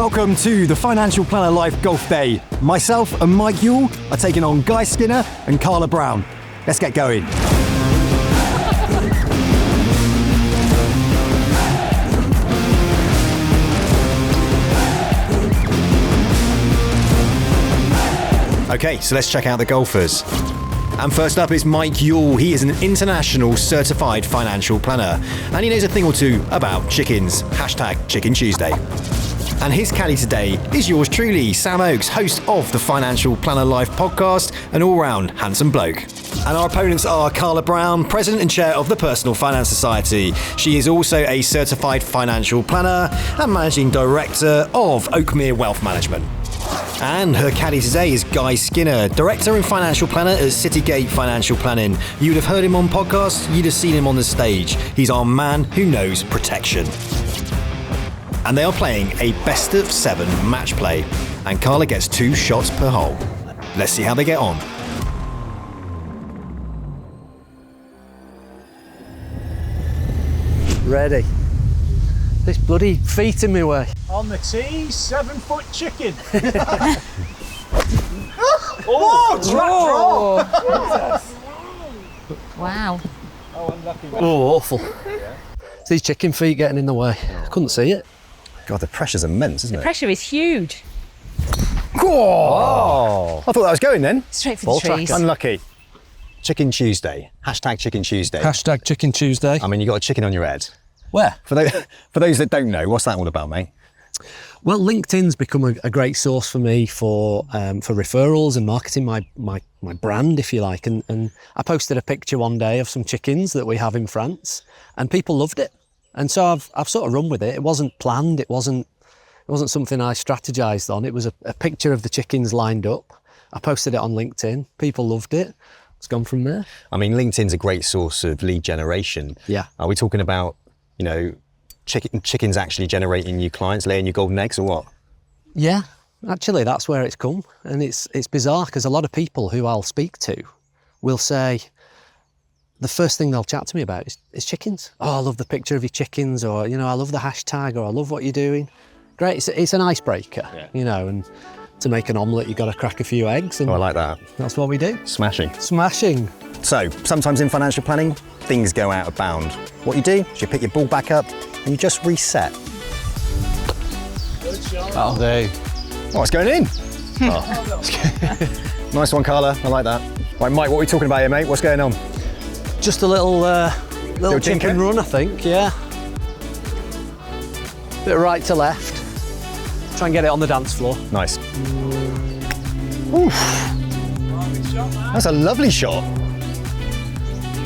Welcome to the Financial Planner Life Golf Day. Myself and Mike Yuille are taking on Guy Skinner and Carla Brown. Let's get going. Okay, so let's check out the golfers. And first up is Mike Yuille. He is an international certified financial planner, and he knows a thing or two about chickens. Hashtag ChickenTuesday. And his caddy today is yours truly, Sam Oakes, host of the Financial Planner Life podcast, an all-round handsome bloke. And our opponents are Carla Brown, President and Chair of the Personal Finance Society. She is also a certified financial planner and Managing Director of Oakmere Wealth Management. And her caddy today is Guy Skinner, Director and Financial Planner at Citygate Financial Planning. You'd have heard him on podcasts, you'd have seen him on the stage. He's our man who knows protection. And they are playing a best of 7 match play, and Carla gets 2 shots per hole. Let's see how they get on. Ready. This bloody feet in my way. On the tee, 7-foot chicken. Wow. Oh, unlucky. Oh, awful. It's these chicken feet getting in the way. I couldn't see it. God, the pressure's immense, isn't it? Pressure is huge. Oh! I thought that was going then. Straight for Ball the trees. tracker. Unlucky. Chicken Tuesday. Hashtag Chicken Tuesday. Hashtag ChickenTuesday. I mean, you got a chicken on your head. Where? For those that don't know, what's that all about, mate? Well, LinkedIn's become a great source for me for referrals and marketing my brand, if you like. And I posted a picture one day of some chickens that we have in France, and people loved it. And so I've sort of run with it. It wasn't planned. It wasn't something I strategized on. It was a picture of the chickens lined up. I posted it on LinkedIn. People loved it. It's gone from there. I mean, LinkedIn's a great source of lead generation. Yeah. Are we talking about, chickens actually generating new clients, laying you golden eggs, or what? Yeah, actually, that's where it's come. And it's bizarre because a lot of people who I'll speak to will say, the first thing they'll chat to me about is chickens. Oh, I love the picture of your chickens, or, I love the hashtag, or I love what you're doing. Great, it's an icebreaker, and to make an omelette, you've got to crack a few eggs. And I like that. that's what we do. Smashing. Smashing. So, sometimes in financial planning, things go out of bound. What you do is you pick your ball back up and you just reset. That'll do. Oh, it's going in. Oh. Nice one, Carla. I like that. Right, Mike, what are we talking about here, mate? What's going on? Just a little chip tinker? and run, I think, yeah. Bit of right to left. Try and get it on the dance floor. Nice. Oof. That's a lovely shot.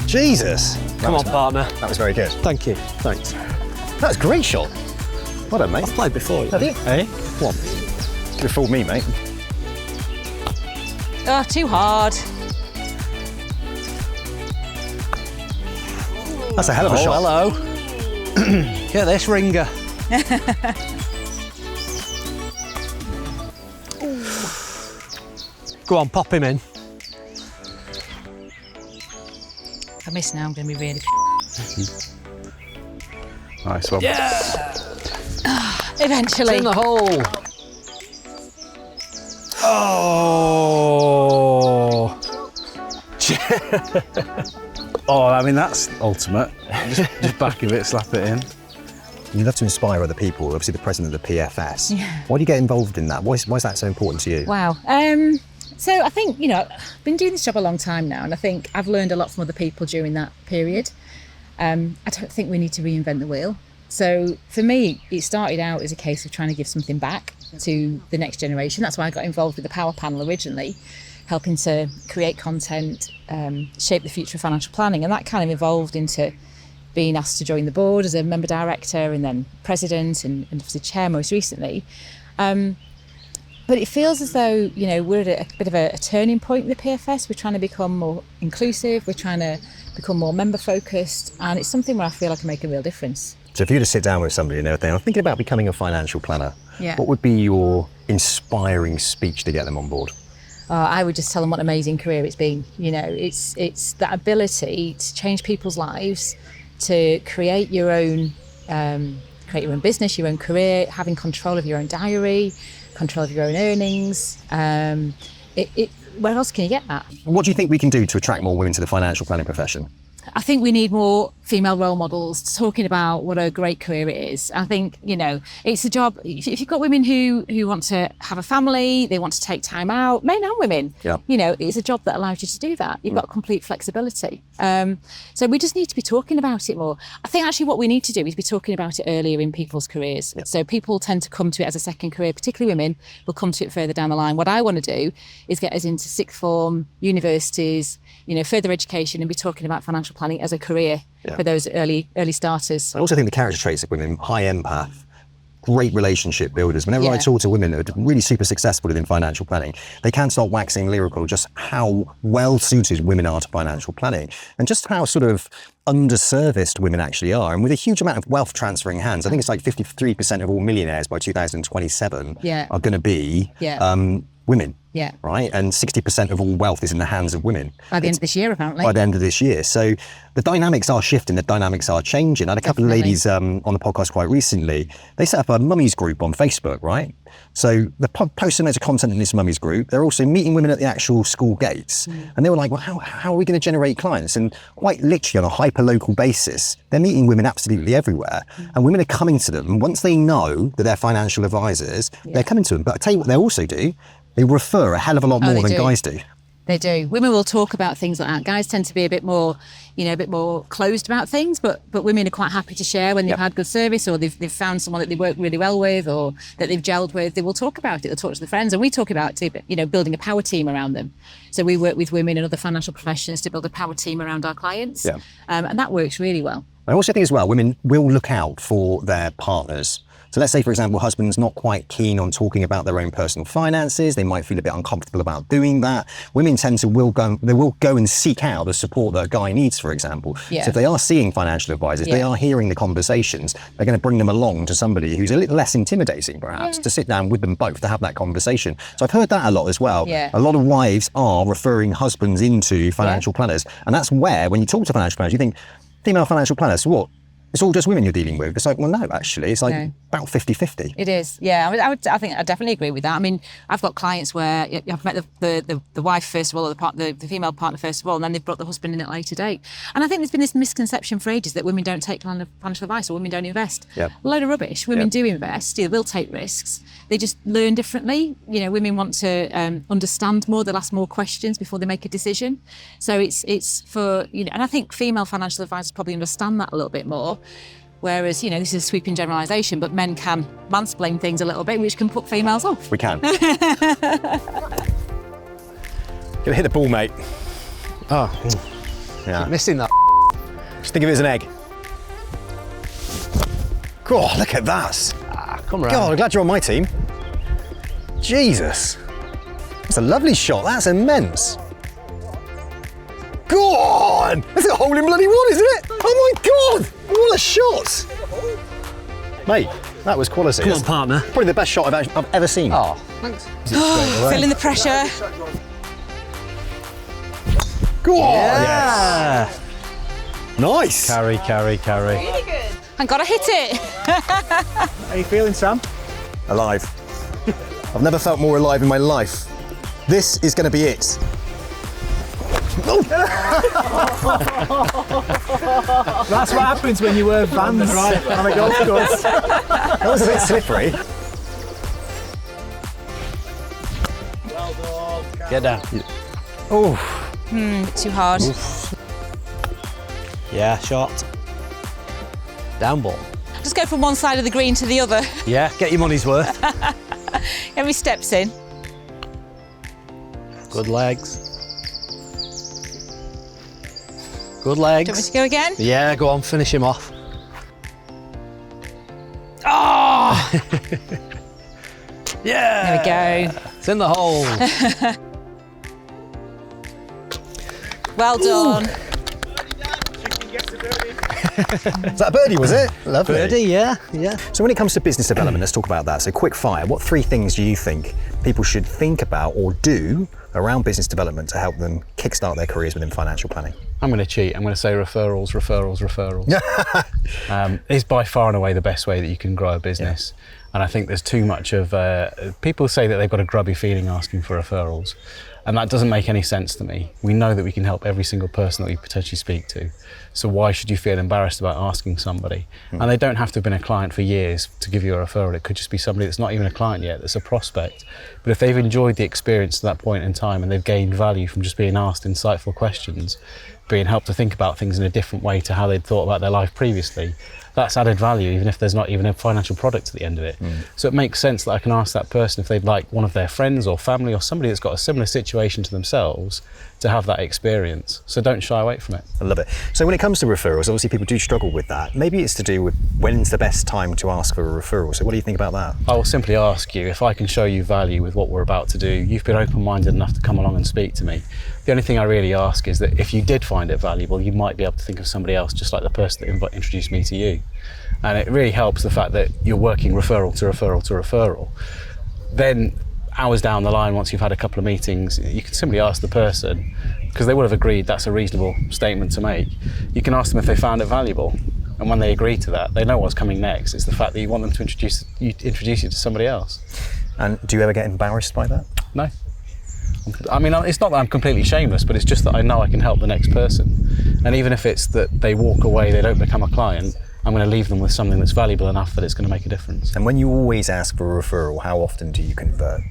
Jesus. Come on, partner. That was very good. Thank you. Thanks. That's a great shot. Well done, mate. I've played before. Have you? Eh? Once. You fooled me, mate. Oh, too hard. That's a hell of a shot. Hello. Get this ringer. Go on, pop him in. If I miss now, I'm going to be really... Nice one. Yeah! Eventually. In the hole. Oh! Oh, I mean, that's ultimate. Just back of it, slap it in. You love to inspire other people, obviously the president of the PFS. Yeah. Why do you get involved in that? Why is that so important to you? Wow. So I think, I've been doing this job a long time now, and I think I've learned a lot from other people during that period. I don't think we need to reinvent the wheel. So for me, it started out as a case of trying to give something back to the next generation. That's why I got involved with the Power Panel originally, helping to create content, shape the future of financial planning. And that kind of evolved into being asked to join the board as a member director, and then president, and obviously chair most recently. But it feels as though, we're at a bit of a turning point with the PFS. We're trying to become more inclusive. We're trying to become more member focused. And it's something where I feel I can make a real difference. So if you were to sit down with somebody and they're thinking about becoming a financial planner, Yeah. what would be your inspiring speech to get them on board? I would just tell them what an amazing career it's been. It's that ability to change people's lives, to create your own create your own business, your own career, having control of your own diary, control of your own earnings. Where else can you get that? What do you think we can do to attract more women to the financial planning profession? I think we need more female role models talking about what a great career it is. I think, it's a job, if you've got women who want to have a family, they want to take time out, men and women, it's a job that allows you to do that. You've got complete flexibility. So we just need to be talking about it more. I think actually what we need to do is be talking about it earlier in people's careers. Yep. So people tend to come to it as a second career, particularly women will come to it further down the line. What I want to do is get us into sixth form, universities, further education, and be talking about financial planning as a career for those early starters. I also think the character traits of women, high empath, great relationship builders. Whenever I talk to women that are really super successful within financial planning, they can start waxing lyrical just how well suited women are to financial planning and just how sort of underserviced women actually are. And with a huge amount of wealth transferring hands, I think it's like 53% of all millionaires by 2027 are going to be women. Yeah. Right. And 60% of all wealth is in the hands of women. By the end of this year, apparently. By the end of this year. So the dynamics are shifting, the dynamics are changing. I had a couple of ladies on the podcast quite recently. They set up a mummies group on Facebook, right? So they're posting loads of content in this mummies group. They're also meeting women at the actual school gates. And they were like, well, how are we going to generate clients? And quite literally on a hyper-local basis, they're meeting women absolutely everywhere. And women are coming to them. And once they know that they're financial advisors, they're coming to them. But I tell you what they also do. They refer a hell of a lot more than guys do. They do. Women will talk about things like that. Guys tend to be a bit more closed about things, but women are quite happy to share when they've had good service or they've found someone that they work really well with or that they've gelled with. They will talk about it. They'll talk to their friends, and we talk about building a power team around them. So we work with women and other financial professionals to build a power team around our clients, and that works really well. I also think as well, women will look out for their partners. So let's say, for example, husband's not quite keen on talking about their own personal finances. They might feel a bit uncomfortable about doing that. Women tend to will go and seek out the support that a guy needs, for example. Yeah. So if they are seeing financial advisors, they are hearing the conversations, they're going to bring them along to somebody who's a little less intimidating, perhaps, to sit down with them both to have that conversation. So I've heard that a lot as well. Yeah. A lot of wives are referring husbands into financial planners. And that's where, when you talk to financial planners, you think, female financial planners, what? It's all just women you're dealing with. It's like, well, no, actually, it's like about 50-50. It is, yeah. I think I definitely agree with that. I mean, I've got clients where I've met the wife first of all, or the female partner first of all, and then they've brought the husband in at a later date. And I think there's been this misconception for ages that women don't take financial advice or women don't invest. Yep. A load of rubbish. Women do invest. They will take risks. They just learn differently. Women want to understand more. They'll ask more questions before they make a decision. So it's for and I think female financial advisors probably understand that a little bit more. Whereas, this is a sweeping generalisation, but men can mansplain things a little bit, which can put females off. We can. Gonna hit the ball, mate. Oh, yeah. Keep missing that. Just think of it as an egg. God, look at that. Come around. God, I'm glad you're on my team. Jesus. That's a lovely shot. That's immense. God! There's a hole in bloody one, isn't it? Oh my God! What a shot! Mate, that was quality. Come on, partner. Probably the best shot I've ever seen. Oh, thanks. Feeling the pressure. Go on! Yeah. Yes. Nice! Carry. Really good. I gotta hit it. How are you feeling, Sam? Alive. I've never felt more alive in my life. This is going to be it. That's what happens when you wear Vans on a golf course. That was a bit slippery. Get down. Oh. Too hard. Oof. Yeah, shot. Down ball. Just go from one side of the green to the other. Yeah, get your money's worth. Get me steps in. Good legs. Good Do legs. you want me to go again? Yeah, go on, finish him off. Oh! Yeah! There we go. It's in the hole. Well done. Is that a birdie, was it? Lovely. Birdie, yeah. So when it comes to business development, let's talk about that. So quick fire, what 3 things do you think people should think about or do around business development to help them kickstart their careers within financial planning? I'm going to cheat. I'm going to say referrals. It's by far and away the best way that you can grow a business. Yeah. And I think there's too much of, people say that they've got a grubby feeling asking for referrals. And that doesn't make any sense to me. We know that we can help every single person that we potentially speak to. So why should you feel embarrassed about asking somebody? And they don't have to have been a client for years to give you a referral. It could just be somebody that's not even a client yet, that's a prospect. But if they've enjoyed the experience to that point in time and they've gained value from just being asked insightful questions, being helped to think about things in a different way to how they'd thought about their life previously, that's added value, even if there's not even a financial product at the end of it. So it makes sense that I can ask that person if they'd like one of their friends or family or somebody that's got a similar situation to themselves to have that experience. So don't shy away from it. I love it. So when it comes to referrals, obviously people do struggle with that. Maybe it's to do with when's the best time to ask for a referral. So what do you think about that? I will simply ask you, if I can show you value with what we're about to do, you've been open-minded enough to come along and speak to me. The only thing I really ask is that if you did find it valuable, you might be able to think of somebody else, just like the person that introduced me to you. And it really helps the fact that you're working referral to referral to referral. Then hours down the line, once you've had a couple of meetings, you can simply ask the person, because they would have agreed that's a reasonable statement to make. You can ask them if they found it valuable. And when they agree to that, they know what's coming next. It's the fact that you want them to introduce you to somebody else. And do you ever get embarrassed by that? No. I mean, it's not that I'm completely shameless, but it's just that I know I can help the next person. And even if it's that they walk away, they don't become a client, I'm going to leave them with something that's valuable enough that it's going to make a difference. And when you always ask for a referral, how often do you convert?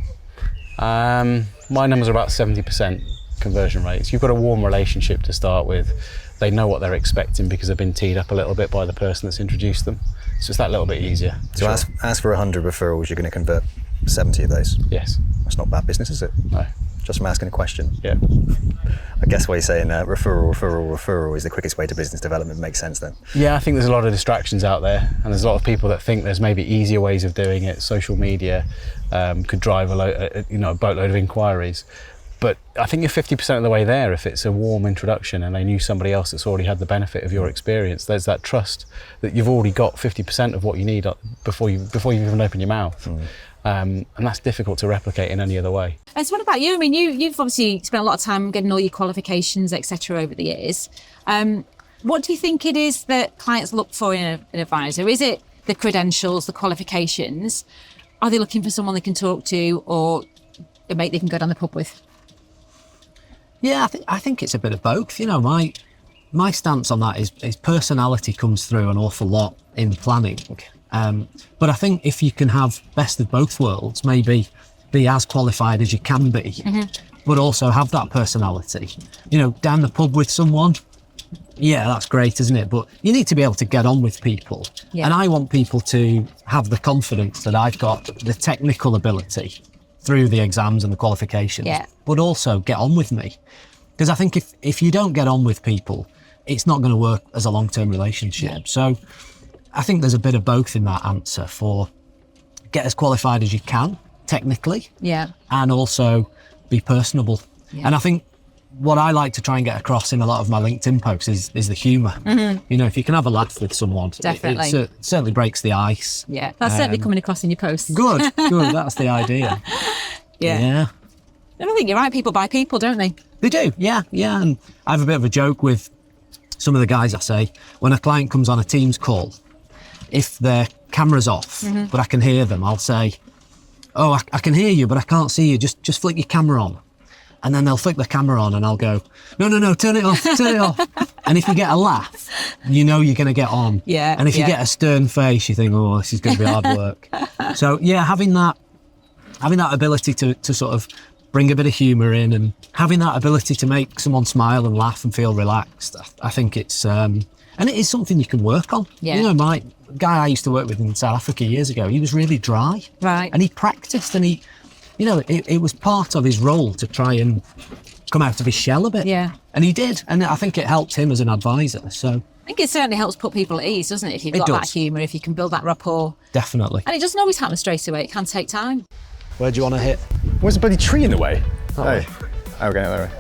My numbers are about 70% conversion rates. You've got a warm relationship to start with. They know what they're expecting because they've been teed up a little bit by the person that's introduced them. So it's that little bit easier. So ask for 100 referrals, you're going to convert 70 of those? Yes. That's not bad business, is it? No. Just from asking a question? Yeah. I guess what you're saying, referral is the quickest way to business development. Makes sense then? Yeah, I think there's a lot of distractions out there, and there's a lot of people that think there's maybe easier ways of doing it. Social media could drive a boatload of inquiries. But I think you're 50% of the way there if it's a warm introduction and they knew somebody else that's already had the benefit of your experience. There's that trust that you've already got 50% of what you need before you even open your mouth. And that's difficult to replicate in any other way. And so what about you? I mean, you've obviously spent a lot of time getting all your qualifications, etc. over the years. What do you think it is that clients look for in an advisor? Is it the credentials, the qualifications? Are they looking for someone they can talk to or a mate they can go down the pub with? Yeah, I think it's a bit of both. You know, my stance on that is personality comes through an awful lot in planning. But I think if you can have best of both worlds, maybe be as qualified as you can be, but also have that personality. You know, down the pub with someone, yeah, that's great, isn't it? But you need to be able to get on with people. Yeah. And I want people to have the confidence that I've got the technical ability through the exams and the qualifications, but also get on with me. Because I think if you don't get on with people, it's not going to work as a long-term relationship. Yeah. So I think there's a bit of both in that answer for get as qualified as you can, technically, and also be personable. Yeah. And I think what I like to try and get across in a lot of my LinkedIn posts is the humour. You know, if you can have a laugh with someone, definitely. It certainly breaks the ice. Yeah, that's certainly coming across in your posts. Good, that's the idea. Yeah. And I think you're right, people buy people, don't they? They do, yeah. And I have a bit of a joke with some of the guys. I say, when a client comes on a Teams call, if their camera's off, but I can hear them, I'll say, oh, I can hear you, but I can't see you. Just flick your camera on. And then they'll flick the camera on and I'll go, no, turn it off. And if you get a laugh, you know you're going to get on. Yeah. And if you get a stern face, you think, oh, this is going to be hard work. So yeah, having that ability to sort of bring a bit of humour in and having that ability to make someone smile and laugh and feel relaxed, I think it's, and it is something you can work on. Yeah. You know, my guy I used to work with in South Africa years ago, he was really dry. Right. And he practiced and he, you know, it was part of his role to try and come out of his shell a bit. Yeah. And he did. And I think it helped him as an advisor. So I think it certainly helps put people at ease, doesn't it? If you've got that humour, if you can build that rapport. Definitely. And it doesn't always happen straight away. It can take time. Where do you want to hit? Where's the bloody tree in the way? Oh. Okay, there.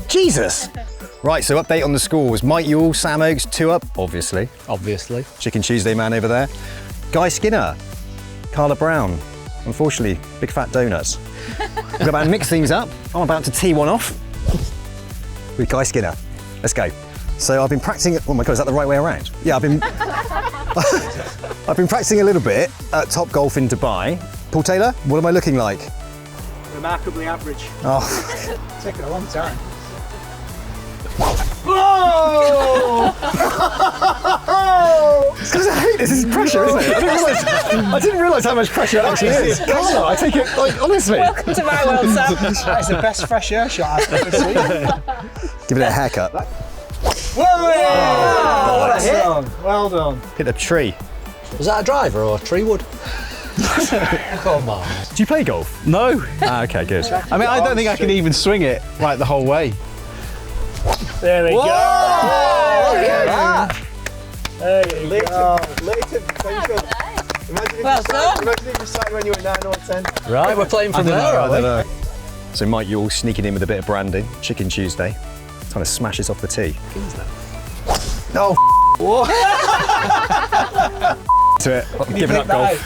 Jesus! Right, so update on the scores. Mike Yuille, Sam Oakes, 2 up, obviously. Obviously. Chicken Tuesday man over there. Guy Skinner, Carla Brown. Unfortunately, big fat donuts. We're about to mix things up. I'm about to tee one off with Guy Skinner. Let's go. So I've been practicing, oh my God, is that the right way around? Yeah, I've been practicing a little bit at Top Golf in Dubai. Paul Taylor, what am I looking like? Remarkably average. Oh. It's taken a long time. Whoa! It's because I hate this. This is pressure, isn't it? I didn't realise how much pressure it actually is. Carla, I take it, like, honestly. Welcome to my world, Sam. That is the best fresh air shot I've ever seen. Give it a haircut. Whoa! Well done. Hit a tree. Was that a driver or a tree wood? Come on. Do you play golf? No. Ah, okay, good. I mean, I don't think I can even swing it like the whole way. There we go. Look at that. There you go. Leighton, thank you. Imagine Well done. imagine if you sat when you were 9 or 10. Right, we're playing from there, I are we? don't know. So Mike Yuille sneaking in with a bit of branding. Chicken Tuesday. Trying to smash this off the tee. Oh, to it. I'm giving up golf.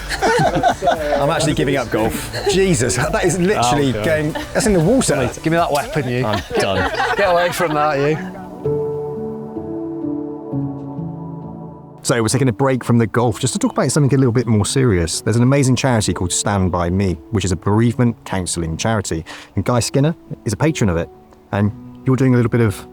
I'm actually giving up golf. Jesus, that is literally going. That's in the water. Give me that weapon, you. I'm done. Get away from that, you. So we're taking a break from the golf just to talk about something a little bit more serious. There's an amazing charity called Stand By Me, which is a bereavement counselling charity. And Guy Skinner is a patron of it. And you're doing a little bit of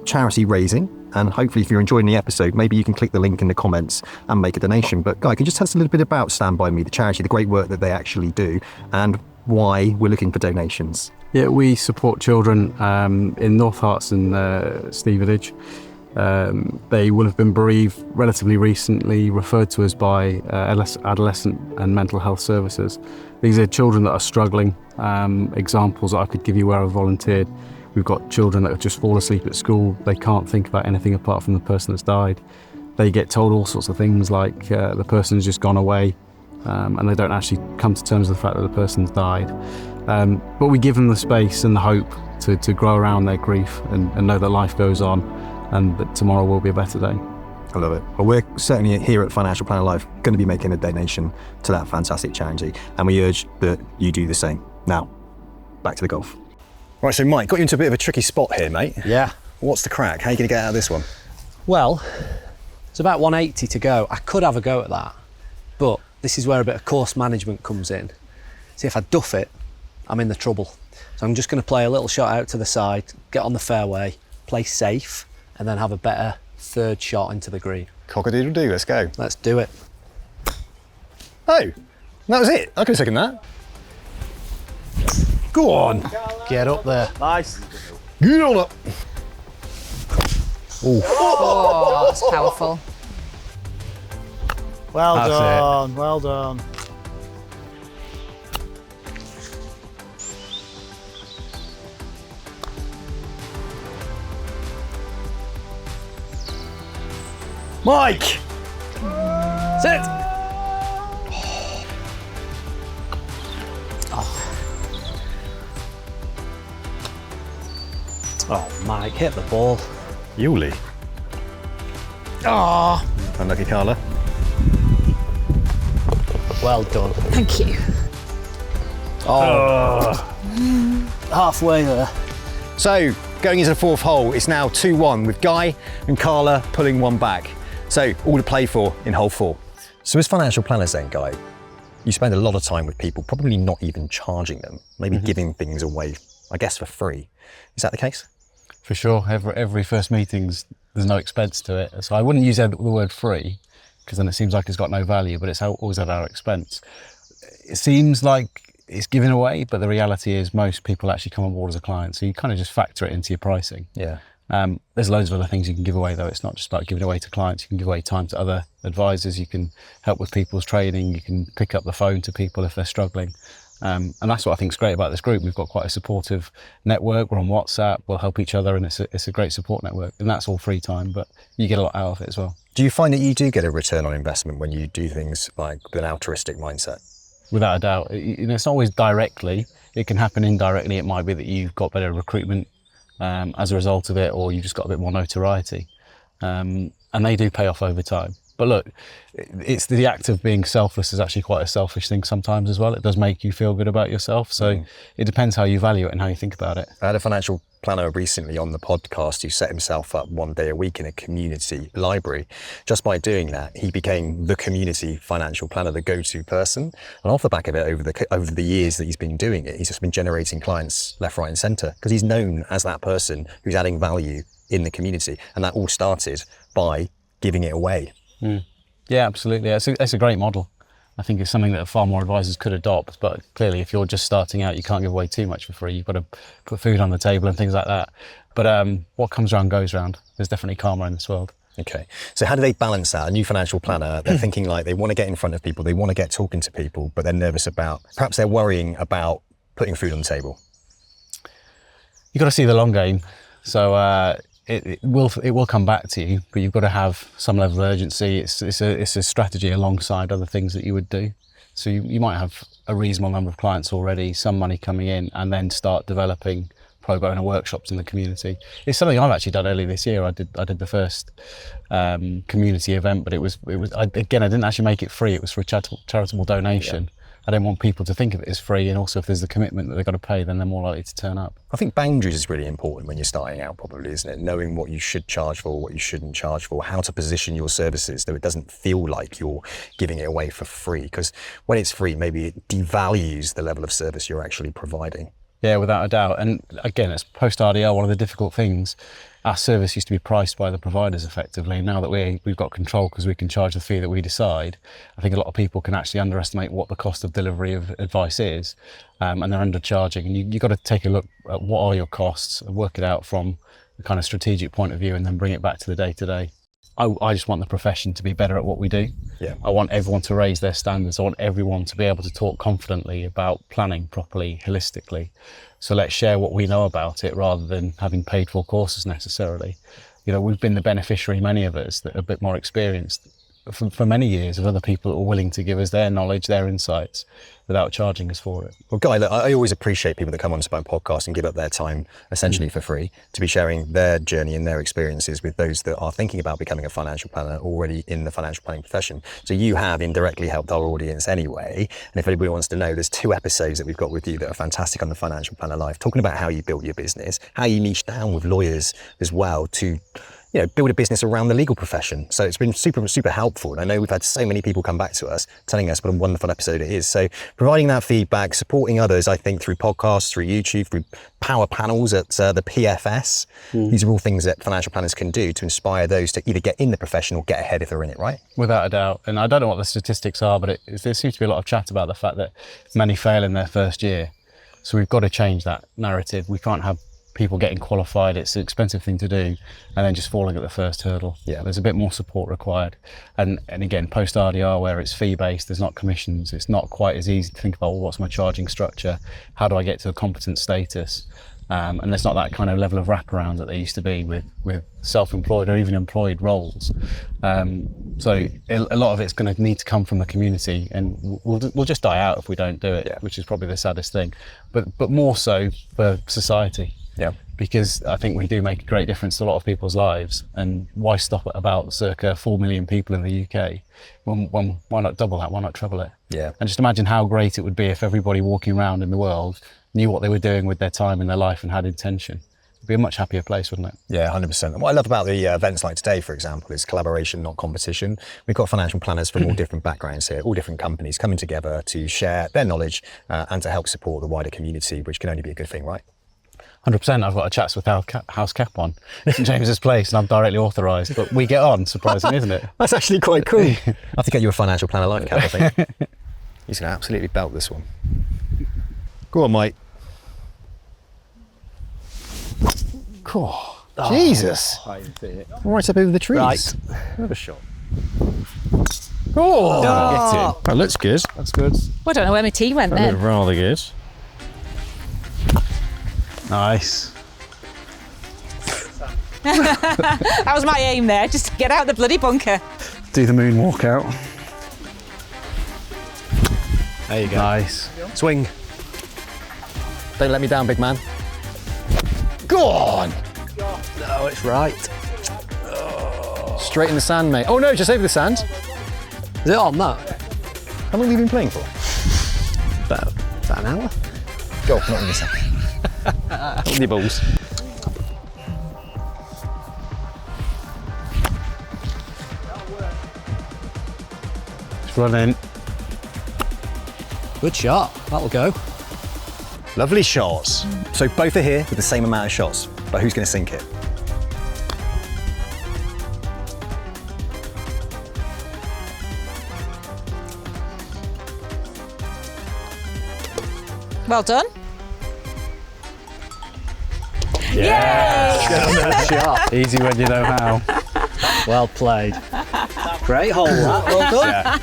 charity raising. And hopefully if you're enjoying the episode, maybe you can click the link in the comments and make a donation. But Guy, can you just tell us a little bit about Stand By Me, the charity, the great work that they actually do, and why we're looking for donations? Yeah, we support children in North Herts and Stevenage. They will have been bereaved relatively recently, referred to us by adolescent and mental health services. These are children that are struggling. Examples that I could give you where I've volunteered. We've got children that have just fall asleep at school. They can't think about anything apart from the person that's died. They get told all sorts of things like the person's just gone away, and they don't actually come to terms with the fact that the person's died. But we give them the space and the hope to grow around their grief and know that life goes on and that tomorrow will be a better day. I love it. Well, we're certainly here at Financial Planner Life going to be making a donation to that fantastic charity, and we urge that you do the same. Now, back to the golf. Right, so Mike, got you into a bit of a tricky spot here, mate. Yeah. What's the crack? How are you going to get out of this one? Well, it's about 180 to go. I could have a go at that, but this is where a bit of course management comes in. See, if I duff it, I'm in the trouble. So I'm just going to play a little shot out to the side, get on the fairway, play safe, and then have a better third shot into the green. Cock-a-doodle-doo, let's go. Let's do it. Oh, that was it. I could have taken that. Go on. Get up there. Nice. Get on up. Oh, that's powerful. Well That's done. Well done. Mike! Sit! Oh, Mike, hit the ball. Yuille. Oh, Unlucky Carla. well done. Thank you. Oh, halfway there. So, going into the fourth hole, it's now 2-1 with Guy and Carla pulling one back. So, all to play for in hole 4. So as financial planners then, Guy, you spend a lot of time with people, probably not even charging them, maybe giving things away, I guess, for free. Is that the case? For sure, every first meeting's, there's no expense to it. So I wouldn't use the word free, because then it seems like it's got no value, but it's always at our expense. It seems like it's given away, but the reality is most people actually come on board as a client. So you kind of just factor it into your pricing. Yeah. There's loads of other things you can give away though. It's not just about giving away to clients. You can give away time to other advisors. You can help with people's training. You can pick up the phone to people if they're struggling. And that's what I think is great about this group. We've got quite a supportive network. We're on WhatsApp. We'll help each other, and it's a great support network. And that's all free time, but you get a lot out of it as well. Do you find that you do get a return on investment when you do things like with an altruistic mindset? Without a doubt. It's not always directly. It can happen indirectly. It might be that you've got better recruitment as a result of it, or you just got a bit more notoriety. And they do pay off over time. But look, it's the act of being selfless is actually quite a selfish thing sometimes as well. It does make you feel good about yourself. So it depends how you value it and how you think about it. I had a financial planner recently on the podcast who set himself up 1 day a week in a community library. Just by doing that, he became the community financial planner, the go-to person. And off the back of it, over the years that he's been doing it, he's just been generating clients left, right and centre, because he's known as that person who's adding value in the community. And that all started by giving it away. Yeah, absolutely. It's a great model. I think it's something that far more advisors could adopt, but clearly if you're just starting out, you can't give away too much for free. You've got to put food on the table and things like that. But what comes around goes round. There's definitely karma in this world. Okay, so how do they balance that? A new financial planner, they're thinking like they want to get in front of people, they want to get talking to people, but they're nervous about, perhaps they're worrying about putting food on the table. You've got to see the long game. So it will come back to you, but you've got to have some level of urgency. It's a strategy alongside other things that you would do. So you might have a reasonable number of clients already, some money coming in, and then start developing pro bono workshops in the community. It's something I've actually done earlier this year. I did the first community event, but I didn't actually make it free. It was for a charitable donation. Yeah. I don't want people to think of it as free, and also if there's the commitment that they've got to pay, then they're more likely to turn up. I think boundaries is really important when you're starting out, probably, isn't it? Knowing what you should charge for, what you shouldn't charge for, how to position your services so it doesn't feel like you're giving it away for free. Because when it's free, maybe it devalues the level of service you're actually providing. Yeah, without a doubt. And again, it's post-RDL, one of the difficult things. Our service used to be priced by the providers effectively. Now that we've got control because we can charge the fee that we decide, I think a lot of people can actually underestimate what the cost of delivery of advice is, and they're undercharging. And you've got to take a look at what are your costs and work it out from a kind of strategic point of view, and then bring it back to the day-to-day. I just want the profession to be better at what we do. Yeah. I want everyone to raise their standards. I want everyone to be able to talk confidently about planning properly, holistically. So let's share what we know about it rather than having paid for courses necessarily. You know, we've been the beneficiary, many of us that are a bit more experienced for many years, of other people that are willing to give us their knowledge, their insights, without charging us for it. Well, Guy, look, I always appreciate people that come onto my podcast and give up their time essentially for free to be sharing their journey and their experiences with those that are thinking about becoming a financial planner already in the financial planning profession. So you have indirectly helped our audience anyway. And if anybody wants to know, there's 2 episodes that we've got with you that are fantastic on the Financial Planner Life, talking about how you built your business, how you niched down with lawyers as well to build a business around the legal profession. So it's been super, super helpful. And I know we've had so many people come back to us telling us what a wonderful episode it is. So providing that feedback, supporting others, I think through podcasts, through YouTube, through power panels at the PFS. These are all things that financial planners can do to inspire those to either get in the profession or get ahead if they're in it, right? Without a doubt. And I don't know what the statistics are, but there seems to be a lot of chat about the fact that many fail in their first year. So we've got to change that narrative. We can't have people getting qualified, it's an expensive thing to do, and then just falling at the first hurdle. Yeah. There's a bit more support required. And again, post RDR, where it's fee-based, there's not commissions, it's not quite as easy to think about, well, what's my charging structure? How do I get to a competent status? And there's not that kind of level of wraparound that there used to be with self-employed or even employed roles. So a lot of it's going to need to come from the community, and we'll just die out if we don't do it, which is probably the saddest thing. But more so for society. Yeah. Because I think we do make a great difference to a lot of people's lives. And why stop at about circa 4 million people in the UK? Why not double that? Why not treble it? Yeah. And just imagine how great it would be if everybody walking around in the world knew what they were doing with their time and their life and had intention. It'd be a much happier place, wouldn't it? Yeah, 100%. And what I love about the events like today, for example, is collaboration, not competition. We've got financial planners from all different backgrounds here, all different companies coming together to share their knowledge and to help support the wider community, which can only be a good thing, right? 100%. I've got a Chats with House Cap on St James's Place, and I'm directly authorised. But we get on, surprising, isn't it? That's actually quite cool. I have to get you a Financial Planner Life cap, I think. He's going to absolutely belt this one. Go on, mate. Cool. Oh, Jesus. Right up over the trees. Right. Have a shot. Oh, Get it. That looks good. That's good. Well, I don't know where my tea went That then. looked rather good. Nice. That was my aim there, just to get out the bloody bunker. Do the moonwalk out. There you go. Nice. Swing. Don't let me down, big man. Go on! No, it's right. Straight in the sand, mate. Oh no, just over the sand. Is it on that? How long have you been playing for? About an hour. Go, not in the sand. Not with your balls. It's running. Good shot. That'll go. Lovely shots. So both are here with the same amount of shots, but who's going to sink it? Well done. Yeah. Shot. Easy when you know how. Well played. Great hole, that. Well done. Yeah.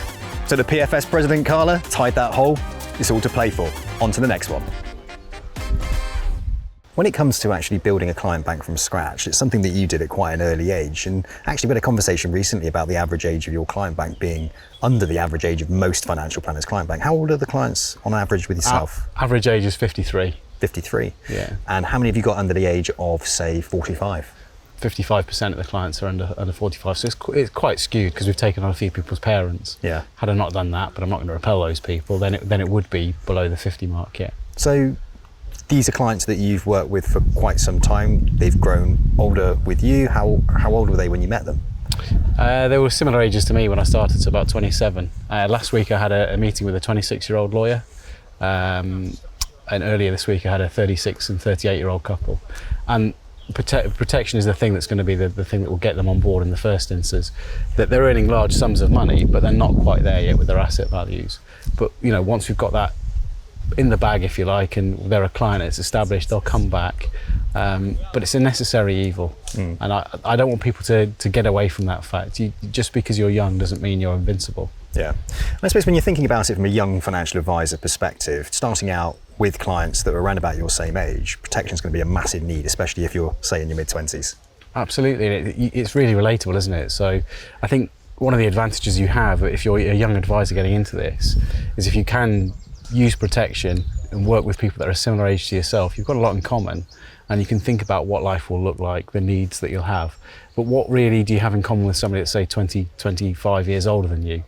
So the PFS president, Carla, tied that hole. It's all to play for. On to the next one. When it comes to actually building a client bank from scratch, it's something that you did at quite an early age. And actually we had a conversation recently about the average age of your client bank being under the average age of most financial planners' client bank. How old are the clients on average with yourself? Average age is 53. 53. Yeah. And how many have you got under the age of, say, 45? 55% of the clients are under 45, so it's quite skewed because we've taken on a few people's parents. Yeah. Had I not done that, but I'm not going to repel those people, then it would be below the 50 mark, yeah. So these are clients that you've worked with for quite some time. They've grown older with you. How old were they when you met them? They were similar ages to me when I started, so about 27. Last week I had a meeting with a 26-year-old lawyer, and earlier this week I had a 36 and 38-year-old couple. And protection is the thing that's going to be the thing that will get them on board in the first instance. That they're earning large sums of money, but they're not quite there yet with their asset values. But you know, once we've got that in the bag, if you like, and they're a client, it's established, they'll come back. But it's a necessary evil, and I don't want people to get away from that fact. Just because you're young doesn't mean you're invincible. Yeah. And I suppose when you're thinking about it from a young financial advisor perspective, starting out with clients that are around about your same age, protection is going to be a massive need, especially if you're, say, in your mid-20s. Absolutely, it's really relatable, isn't it? So I think one of the advantages you have if you're a young advisor getting into this is if you can use protection and work with people that are a similar age to yourself, you've got a lot in common, and you can think about what life will look like, the needs that you'll have. But what really do you have in common with somebody that's, say, 20, 25 years older than you?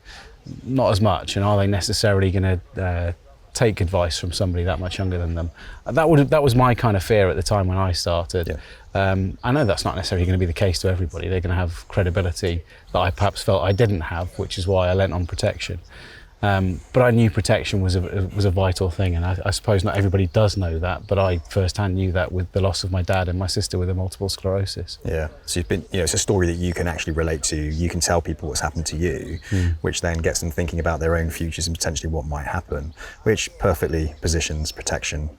Not as much, and are they necessarily going to take advice from somebody that much younger than them? That was my kind of fear at the time when I started. Yeah. I know that's not necessarily going to be the case to everybody. They're going to have credibility that I perhaps felt I didn't have, which is why I lent on protection. But I knew protection was a vital thing, and I suppose not everybody does know that, but I firsthand knew that with the loss of my dad and my sister with a multiple sclerosis. Yeah, so you've been, it's a story that you can actually relate to. You can tell people what's happened to you, which then gets them thinking about their own futures and potentially what might happen, which perfectly positions protection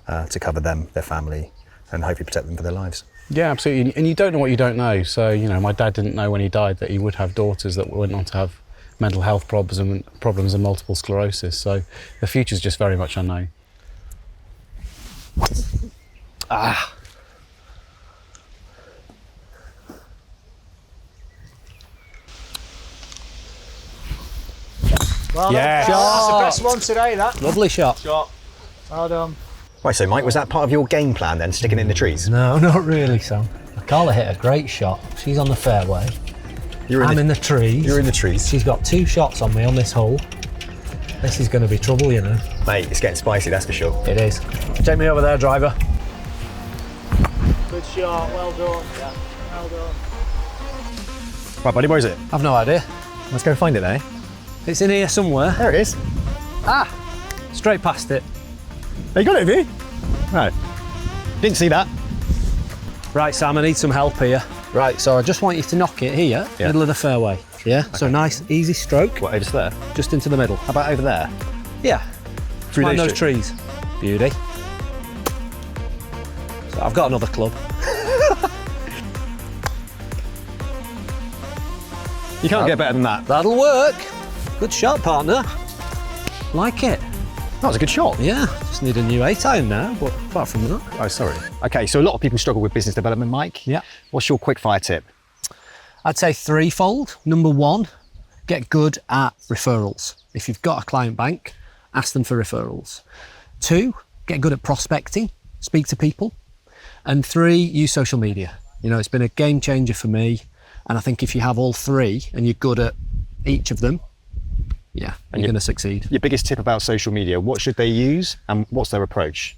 to cover them, their family, and hopefully protect them for their lives. Yeah, absolutely. And you don't know what you don't know. So, my dad didn't know when he died that he would have daughters that went on to have mental health problems and multiple sclerosis. So the future's just very much unknown. Well Yes. done. That's the best one today, that. Lovely shot. Shot. Well done. Right, so Mike, was that part of your game plan then, sticking it in the trees? No, not really, Sam. Carla hit a great shot. She's on the fairway. I'm in the trees. You're in the trees. She's got 2 shots on me on this hole. This is going to be trouble, Mate, it's getting spicy, that's for sure. It is. Take me over there, driver. Good shot. Well done. Yeah. Well done. Right, buddy, where is it? I've no idea. Let's go find it there. It's in here somewhere. There it is. Straight past it. Oh, you got it, have you? No. Didn't see that. Right, Sam, I need some help here. Right, so I just want you to knock it here, middle of the fairway. Yeah, so nice, easy stroke. What, over there? Just into the middle. How about over there? Yeah. Through Find those those trees. Beauty. So I've got another club. You can't get better than that. That'll work. Good shot, partner. Like it. That was a good shot. Yeah, just need a new 8-iron now, but apart from that. Oh, sorry. Okay, so a lot of people struggle with business development, Mike. Yeah. What's your quick fire tip? I'd say threefold. Number 1, get good at referrals. If you've got a client bank, ask them for referrals. 2, get good at prospecting, speak to people. And 3, use social media. You know, it's been a game changer for me. And I think if you have all 3 and you're good at each of them, yeah, you're going to succeed. Your biggest tip about social media, what should they use and what's their approach?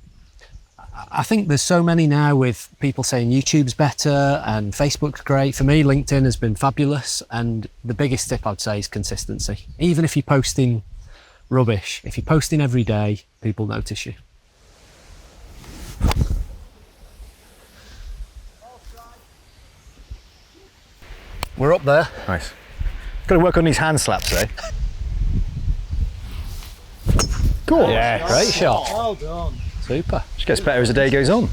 I think there's so many now with people saying YouTube's better and Facebook's great. For me, LinkedIn has been fabulous. And the biggest tip I'd say is consistency. Even if you're posting rubbish, if you're posting every day, people notice you. We're up there. Nice. Got to work on these hand slaps though. Cool. Yeah, great shot. Well done. Super. Just gets better as the day goes on.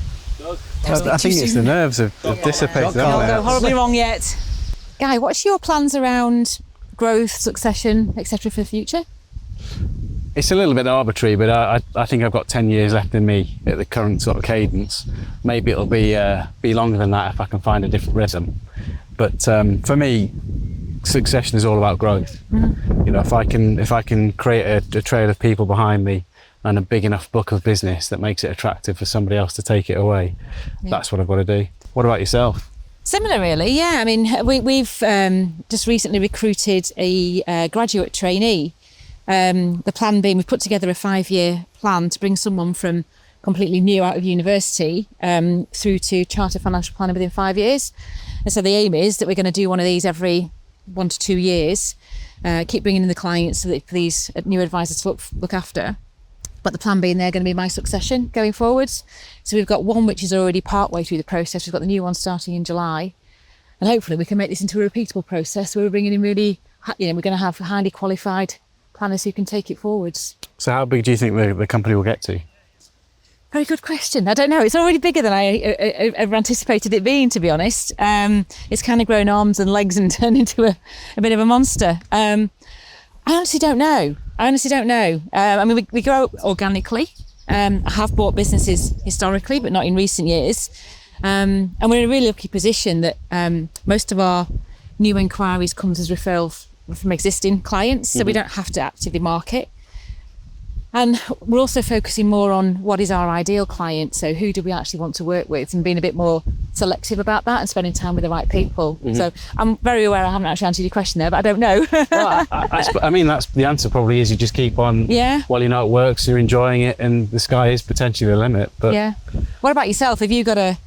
I think it's the nerves have dissipated. Can't haven't go horribly wrong yet. Guy, what's your plans around growth, succession, etc. for the future? It's a little bit arbitrary, but I think I've got 10 years left in me at the current sort of cadence. Maybe it'll be longer than that if I can find a different rhythm. But for me, succession is all about growth. You know, if I can create a trail of people behind me and a big enough book of business that makes it attractive for somebody else to take it away, that's what I've got to do. What about yourself? Similar, really. Yeah, I mean, we've just recently recruited a graduate trainee. The plan being, we've put together a 5-year plan to bring someone from completely new out of university through to chartered financial planner within 5 years. And so the aim is that we're going to do one of these every 1 to 2 years, keep bringing in the clients so that for these new advisors to look after. But the plan being they're going to be my succession going forwards. So we've got one which is already partway through the process. We've got the new one starting in July. And hopefully we can make this into a repeatable process where we're bringing in really, we're going to have highly qualified planners who can take it forwards. So how big do you think the company will get to? Very good question. I don't know. It's already bigger than I ever anticipated it being, to be honest. It's kind of grown arms and legs and turned into a bit of a monster. I honestly don't know. I mean, we grow organically. I have bought businesses historically, but not in recent years. And we're in a really lucky position that most of our new inquiries comes as referral from existing clients, so we don't have to actively market. And we're also focusing more on what is our ideal client, so who do we actually want to work with, and being a bit more selective about that and spending time with the right people. So I'm very aware I haven't actually answered your question there, but I don't know. Well, I mean, that's the answer probably is you just keep on, while you know it works, you're enjoying it, and the sky is potentially the limit. But yeah. What about yourself? Have you got a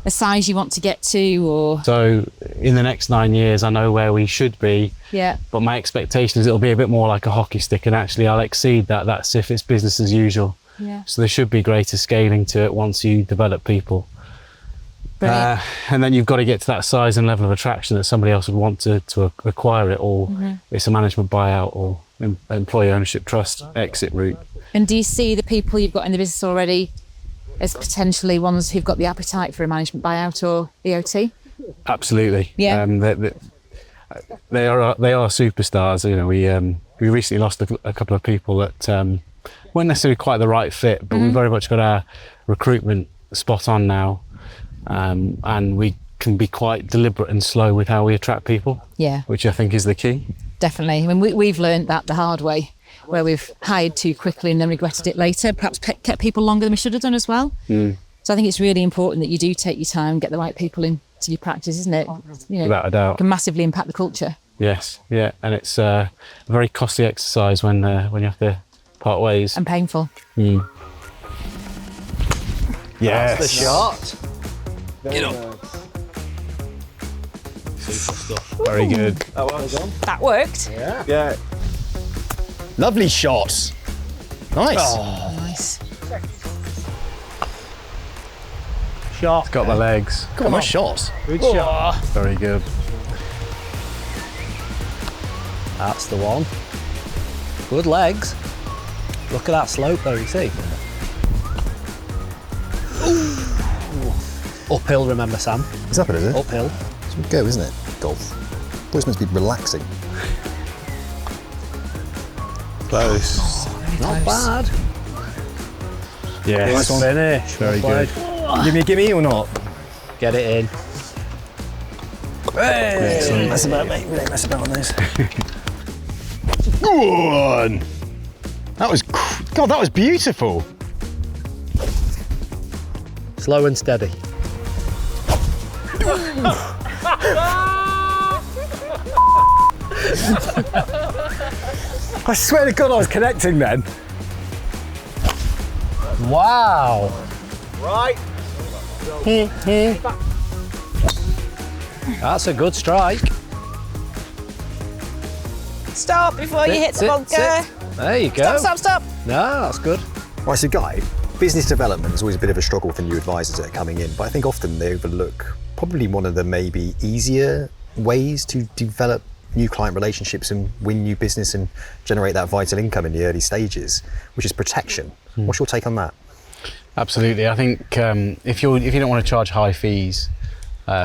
size you want to get to, or? So in the next 9 years, I know where we should be. Yeah. But my expectation is it'll be a bit more like a hockey stick, and actually I'll exceed that. That's if it's business as usual. Yeah. So there should be greater scaling to it once you develop people. Brilliant. And then you've got to get to that size and level of attraction that somebody else would want to acquire it, or it's a management buyout or employee ownership trust exit route. And do you see the people you've got in the business already as potentially ones who've got the appetite for a management buyout or EOT? Absolutely. Yeah. They are superstars. You know, we recently lost a couple of people that weren't necessarily quite the right fit, but we've very much got our recruitment spot on now, and we can be quite deliberate and slow with how we attract people. Yeah. Which I think is the key. Definitely. I mean, we've learned that the hard way, where we've hired too quickly and then regretted it later, perhaps kept people longer than we should have done as well. So I think it's really important that you do take your time and get the right people into your practice, isn't it? You know, without a doubt. It can massively impact the culture. Yes, yeah, and it's a very costly exercise when you have to part ways. And painful. Yes. That's the shot. Very nice. Super stuff. Very good. That worked. Yeah. Lovely shots. Nice. Nice. Shot. Got the legs. Come on, nice shots. Good shot. Very good. That's the one. Good legs. Look at that slope though, you see. Uphill, remember, Sam? It's up, is it? Uphill. It's a go, isn't it? Golf. Boys must be relaxing. Close. Not bad. Yeah. Nice one. Finish. Very Well good. played. Give me a gimme or not? Get it in. Excellent. Mess about, mate. We don't mess about on this. Good. That was, God, that was beautiful. Slow and steady. I swear to God I was connecting then. Wow. Right. That's a good strike. Stop before you hit the bunker. There you go. Stop. No, that's good. Right, so Guy, business development is always a bit of a struggle for new advisors that are coming in, but I think often they overlook probably one of the maybe easier ways to develop new client relationships and win new business and generate that vital income in the early stages, which is protection. What's your take on that? Absolutely. I think if you don't want to charge high fees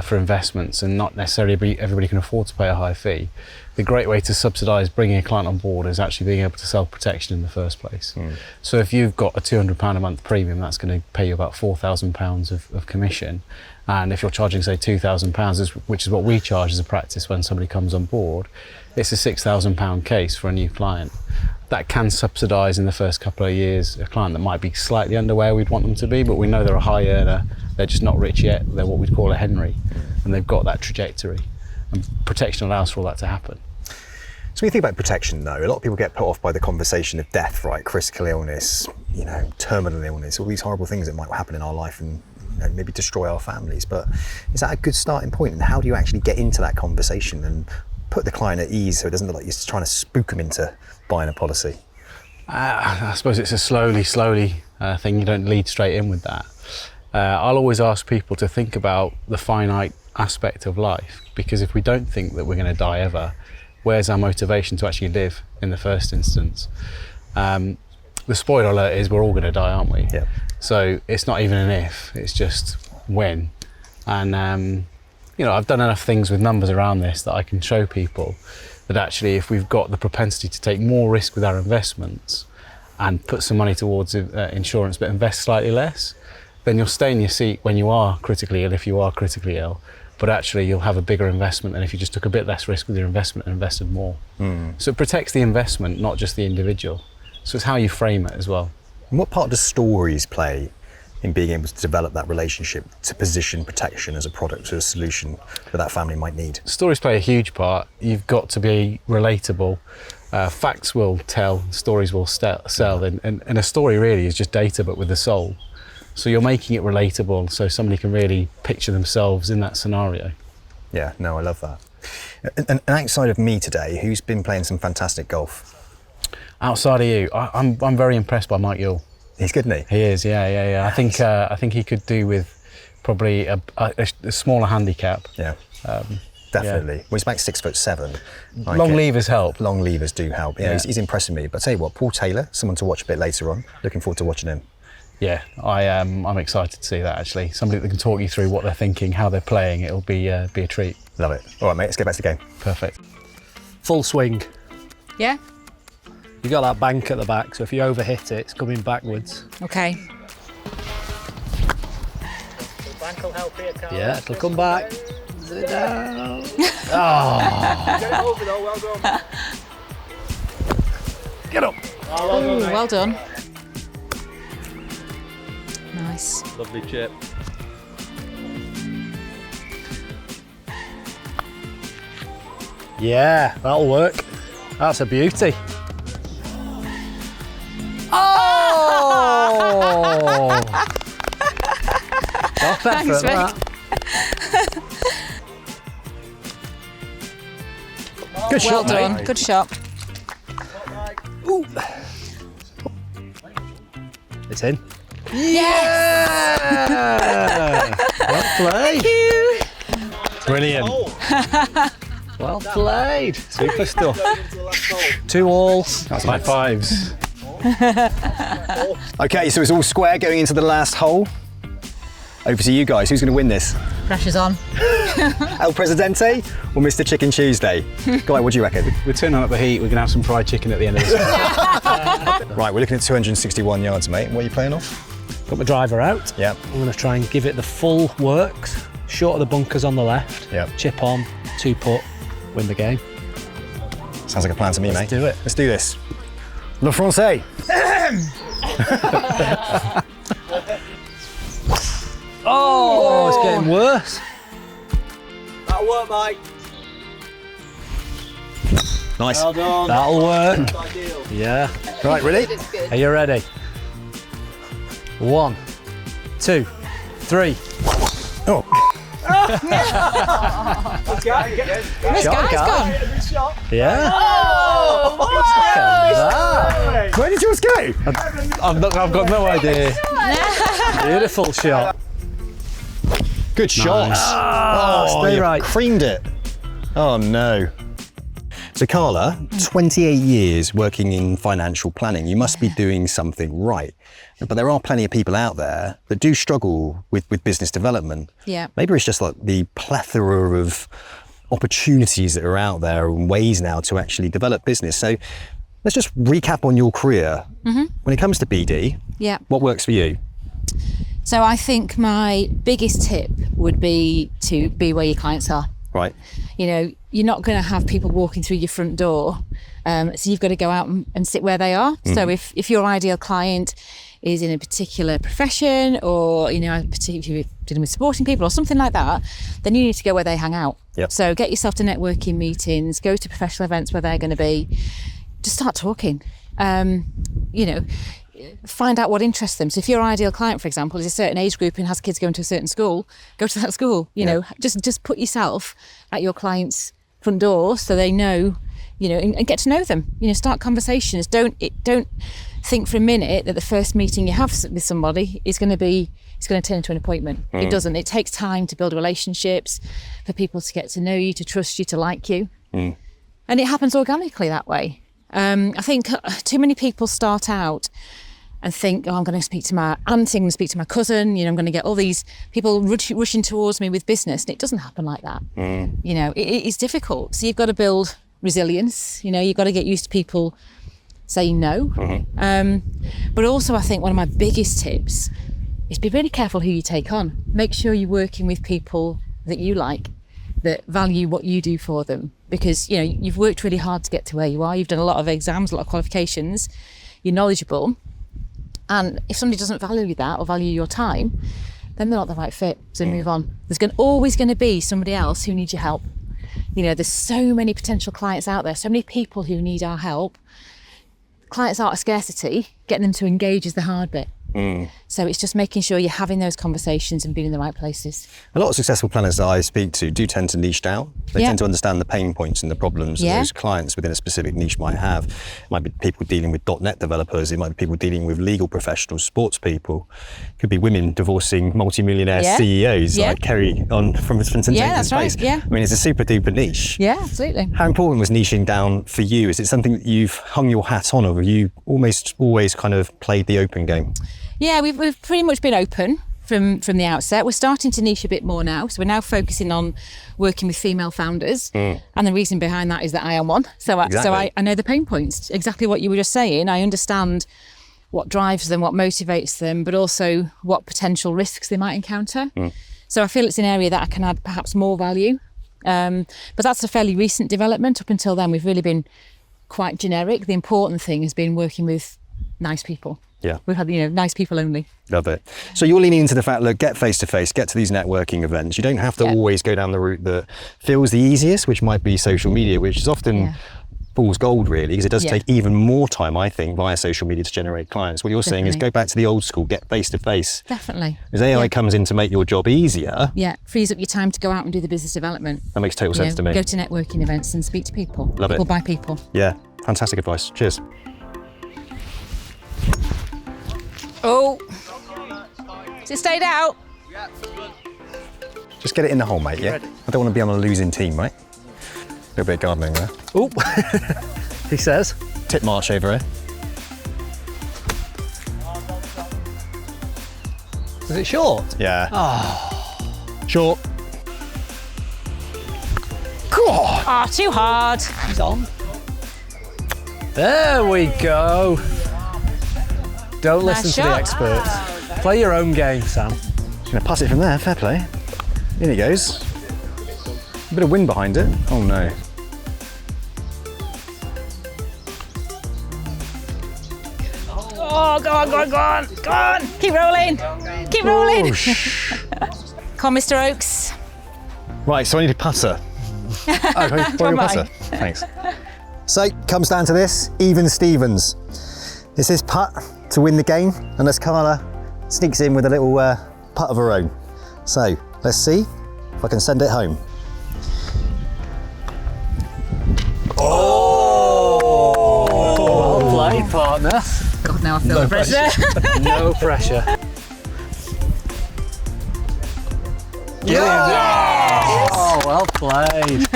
for investments, and not necessarily everybody can afford to pay a high fee, the great way to subsidise bringing a client on board is actually being able to sell protection in the first place. So if you've got a £200 a month premium, that's going to pay you about £4,000 of commission. And if you're charging, say, £2,000, which is what we charge as a practice when somebody comes on board, it's a £6,000 case for a new client. That can subsidise in the first couple of years a client that might be slightly under where we'd want them to be, but we know they're a high earner, they're just not rich yet, they're what we'd call a Henry, and they've got that trajectory. And protection allows for all that to happen. So when you think about protection though, a lot of people get put off by the conversation of death, right? Critical illness, terminal illness, all these horrible things that might happen in our life and maybe destroy our families. But is that a good starting point? And how do you actually get into that conversation and put the client at ease so it doesn't look like you're just trying to spook them into buying a policy? I suppose it's a slowly thing. You don't lead straight in with that. I'll always ask people to think about the finite aspect of life, because if we don't think that we're going to die ever, where's our motivation to actually live in the first instance? The spoiler alert is we're all going to die, aren't we? Yeah. So it's not even an if, it's just when. And I've done enough things with numbers around this that I can show people that actually if we've got the propensity to take more risk with our investments and put some money towards insurance but invest slightly less, then you'll stay in your seat when you are critically ill, if you are critically ill, but actually you'll have a bigger investment than if you just took a bit less risk with your investment and invested more. So it protects the investment, not just the individual. So it's how you frame it as well. And what part do stories play in being able to develop that relationship to position protection as a product or a solution that family might need? Stories play a huge part. You've got to be relatable. Facts will tell, stories will sell, and a story really is just data but with a soul. So you're making it relatable so somebody can really picture themselves in that scenario. Yeah, no, I love that. And outside of me today, who's been playing some fantastic golf? Outside of you, I'm very impressed by Mike Yuille. He's good, isn't he? He is, yeah. I think he could do with probably a smaller handicap. Yeah, definitely. Well, he's about 6'7". Long levers help. Long levers do help. Yeah, he's impressing me. But I tell you what, Paul Taylor, someone to watch a bit later on. Looking forward to watching him. Yeah, I'm excited to see that actually. Somebody that can talk you through what they're thinking, how they're playing. It'll be a treat. Love it. All right, mate. Let's get back to the game. Perfect. Full swing. Yeah? You got that bank at the back, so if you overhit it, it's coming backwards. Okay. The bank will help here, Carla. Yeah, it'll come back. Sit down. Get it over though, well done. Get up. Oh, well done, Ooh, mate. well done. Nice. Lovely chip. Yeah, that'll work. That's a beauty. Oh! Top Thanks, effort, that. Good Well shot, done. mate. Good shot. Ooh. It's in. Yes! Well played. Thank you. Brilliant. Well played. Super stuff. 2 all. That's high fives. Okay, so it's all square going into the last hole. Over to you guys. Who's going to win this? Pressure's on. El Presidente or Mr. Chicken Tuesday? Guy, what do you reckon? We're turning up the heat. We're going to have some fried chicken at the end of this. Right, we're looking at 261 yards, mate. What are you playing off? Got my driver out. Yep. I'm going to try and give it the full works. Short of the bunkers on the left. Yep. Chip on, 2 putt, win the game. Sounds like a plan to me, Let's mate. do it. Let's do this. Le Français. Oh, it's getting worse. That'll work, mate. Nice. Well done. That'll work. That's ideal. Yeah. Right, ready? Are you ready? 1, 2, 3. Oh, Let's go. This guy's gone. Good shot. Yeah. where did yours go? I've got no idea. Beautiful shot. Good shot. Nice. Oh, Stay you right. creamed it. Oh no. So Carla, 28 years working in financial planning. You must be doing something right. But there are plenty of people out there that do struggle with business development. Yeah. Maybe it's just like the plethora of opportunities that are out there and ways now to actually develop business. So let's just recap on your career. When it comes to BD, Yeah. what works for you? So I think my biggest tip would be to be where your clients are. Right. You know, you're not going to have people walking through your front door. So you've got to go out and sit where they are. So if your ideal client is in a particular profession or, you know, particularly dealing with supporting people or something like that, then you need to go where they hang out. Yep. So get yourself to networking meetings, go to professional events where they're going to be, just start talking. You know, find out what interests them. So if your ideal client, for example, is a certain age group and has kids going to a certain school, go to that school. You know, just put yourself at your client's front door so they know, you know, and get to know them. You know, start conversations. Don't think for a minute that the first meeting you have with somebody is going to turn into an appointment. It doesn't. It takes time to build relationships, for people to get to know you, to trust you, to like you. And it happens organically that way. I think too many people start out and think, oh, I'm going to speak to my auntie, I'm going to speak to my cousin, you know, I'm going to get all these people rushing towards me with business. And it doesn't happen like that. You know, it's difficult. So you've got to build resilience. You know, you've got to get used to people saying no. But also I think one of my biggest tips is be really careful who you take on. Make sure you're working with people that you like, that value what you do for them. Because, you know, you've worked really hard to get to where you are. You've done a lot of exams, a lot of qualifications. You're knowledgeable. And if somebody doesn't value that or value your time, then they're not the right fit. So move on. There's always going to be somebody else who needs your help. You know, there's so many potential clients out there, so many people who need our help. Clients are a scarcity. Getting them to engage is the hard bit. So it's just making sure you're having those conversations and being in the right places. A lot of successful planners that I speak to do tend to niche down. They tend to understand the pain points and the problems that those clients within a specific niche might have. It might be people dealing with .NET developers. It might be people dealing with legal professionals, sports people. It could be women divorcing multimillionaire CEOs like Kerry from St. James's Place. Yeah. I mean, it's a super duper niche. Yeah, absolutely. How important was niching down for you? Is it something that you've hung your hat on, or have you almost always kind of played the open game? Yeah, we've pretty much been open from the outset. We're starting to niche a bit more now. So we're now focusing on working with female founders. And the reason behind that is that I am one. So I know the pain points, exactly what you were just saying. I understand what drives them, what motivates them, but also what potential risks they might encounter. So I feel it's an area that I can add perhaps more value. But that's a fairly recent development. Up until then, we've really been quite generic. The important thing has been working with nice people. Yeah. We've had, you know, nice people only. Love it. So you're leaning into the fact, look, get face to face, get to these networking events. You don't have to always go down the route that feels the easiest, which might be social media, which is often fool's gold, really, because it does take even more time, I think, via social media to generate clients. What you're saying is go back to the old school, get face to face. Definitely. As AI comes in to make your job easier. Yeah, frees up your time to go out and do the business development. That makes total sense to me. Go to networking events and speak to people. Love it. People by people. Yeah, fantastic advice. Cheers. Oh, has it stayed out? Just get it in the hole, mate, yeah? I don't want to be on a losing team, right? A little bit of gardening there. Oh, he says. Tip march over here. Is it short? Yeah. Short. God. Ah, too hard. He's on. There we go. Don't listen to the experts. Play your own game, Sam. Just going to pass it from there, fair play. In it goes. A bit of wind behind it. Oh no. Oh, go on, go on, go on, go on. Keep rolling. Keep rolling. Come on, Mr. Oakes. Right, so I need a putter. Oh, Try your mine. putter. Thanks. So, comes down to this, even Stevens. It's his putt to win the game, unless Carla sneaks in with a little putt of her own. So, let's see if I can send it home. Well played, partner. God, now I feel the pressure. No pressure. Yes! Oh, well played.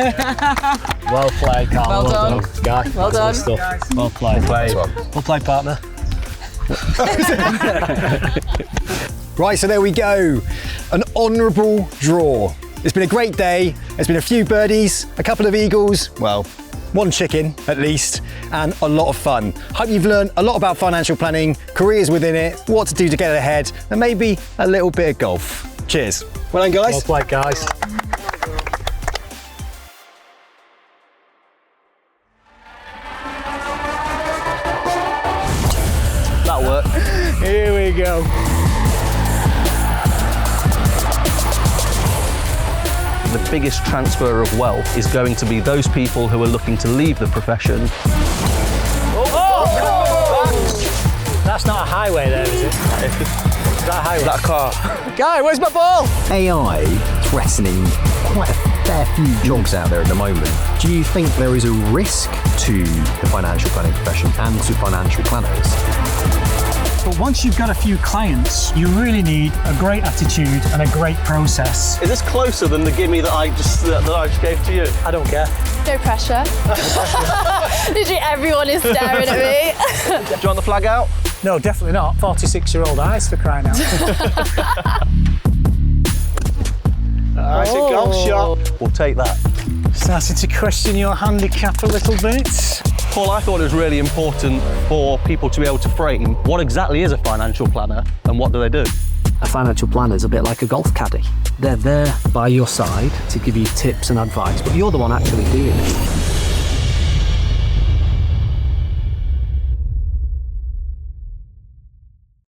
Well played, Carla. Well done. Guy. Well done. Good stuff. Well played. Well played, partner. Right, so there we go. An honourable draw. It's been a great day. There's been a few birdies, a couple of eagles, well, one chicken at least, and a lot of fun. Hope you've learned a lot about financial planning, careers within it, what to do to get ahead, and maybe a little bit of golf. Cheers. Well done, guys. Well played, guys. That worked. Here we go. The biggest transfer of wealth is going to be those people who are looking to leave the profession. That's not a highway there, is it? Is that a highway? That car. Guy, where's my ball? AI threatening quite a fair few jobs out there at the moment. Do you think there is a risk to the financial planning profession and to financial planners? But once you've got a few clients, you really need a great attitude and a great process. Is this closer than the gimme that I just gave to you? I don't care. No pressure. Literally everyone is staring at me. Do you want the flag out? No, definitely not. 46-year-old eyes, for crying out. Nice and golf shot. We'll take that. Starting to question your handicap a little bit. Paul, I thought it was really important for people to be able to frame what exactly is a financial planner and what do they do. A financial planner is a bit like a golf caddy. They're there by your side to give you tips and advice, but you're the one actually doing it.